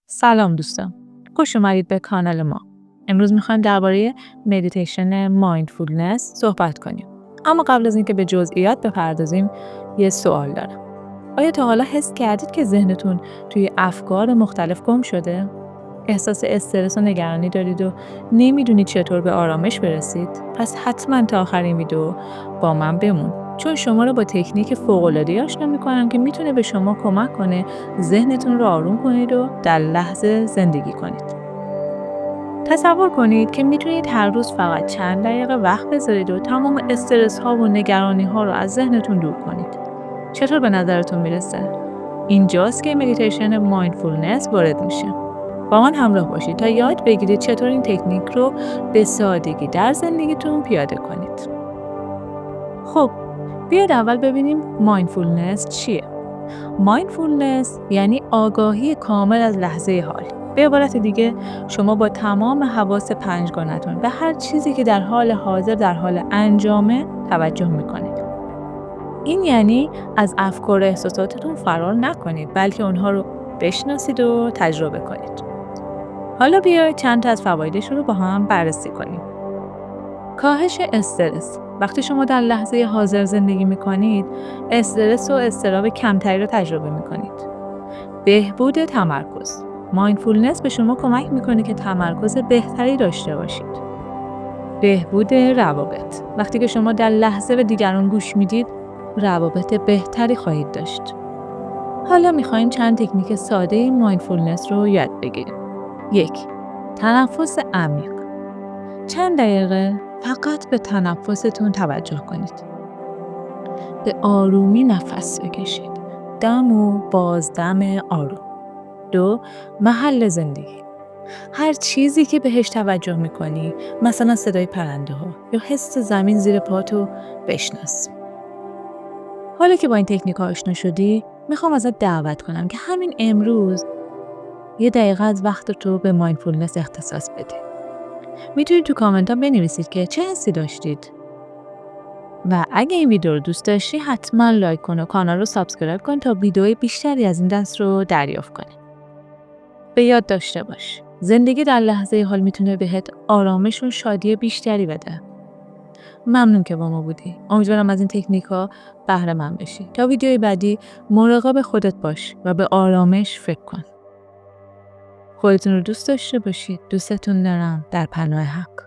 سلام دوستان. خوش اومدید به کانال ما. امروز میخوایم درباره مدیتیشن مایندفولنس صحبت کنیم. اما قبل از اینکه به جزئیات بپردازیم، یه سوال دارم. آیا تا حالا حس کردید که ذهنتون توی افکار مختلف گم شده؟ احساس استرس و نگرانی دارید و نمیدونید چطور به آرامش برسید؟ پس حتما تا آخر این ویدیو با من بمون. چون شما رو با تکنیک فوق‌العاده‌ای آشنا می‌کنم که میتونه به شما کمک کنه ذهنتون رو آروم کنید و در لحظه زندگی کنید. تصور کنید که میتونید هر روز فقط چند دقیقه وقت بذارید و تمام استرس ها و نگرانی ها رو از ذهنتون دور کنید. چطور به نظرتون میرسه؟ اینجاست که مدیتیشن مایندفولنس وارد میشه. با من همراه باشید تا یاد بگیرید چطور این تکنیک رو به سادگی در زندگیتون پیاده کنید. خب، بیاید اول ببینیم مایندفولنس چیه. مایندفولنس یعنی آگاهی کامل از لحظه حال. به عبارت دیگه، شما با تمام حواس پنجگانتون به هر چیزی که در حال حاضر در حال انجامه توجه میکنید. این یعنی از افکار و احساساتتون فرار نکنید، بلکه اونها رو بشناسید و تجربه کنید. حالا بیایید چند تا از فوایدش رو با هم بررسی کنیم. کاهش استرس. وقتی شما در لحظه حاضر زندگی میکنید، استرس و اضطراب کمتری رو تجربه میکنید. بهبود تمرکز. مایندفولنس به شما کمک میکنه که تمرکز بهتری داشته باشید. بهبود روابط. وقتی که شما در لحظه به دیگران گوش میدید، روابط بهتری خواهید داشت. حالا میخوایم چند تکنیک ساده مایندفولنس رو یاد بگیریم. 1. تنفس عمیق. چند دقیقه فقط به تنفستون توجه کنید. به آرومی نفس بکشید. دم و بازدم آروم. 2. محل زندگی. هر چیزی که بهش توجه میکنی، مثلا صدای پرنده ها یا حس زمین زیر پاتو بشناس. حالا که با این تکنیک آشنا شدی، میخوام ازت دعوت کنم که همین امروز 1 دقیقه از وقت تو به مایندفولنس اختصاص بده. میتونید تو کامنت ها بنویسید که چه حسی داشتید. و اگه این ویدیو رو دوست داشتی، حتما لایک کن و کانال رو سابسکرایب کن تا ویدیوهای بیشتری از این دست رو دریافت کنی. به یاد داشته باش، زندگی در لحظه حال میتونه بهت آرامش و شادی بیشتری بده. ممنون که با ما بودی. امیدوارم از این تکنیک ها بهره مند بشی. تا ویدیوی بعدی مراقب خودت باش و به آرامش فکر کن. خودتون رو دوست داشته باشید. دوستتون دارم. در پناه حق.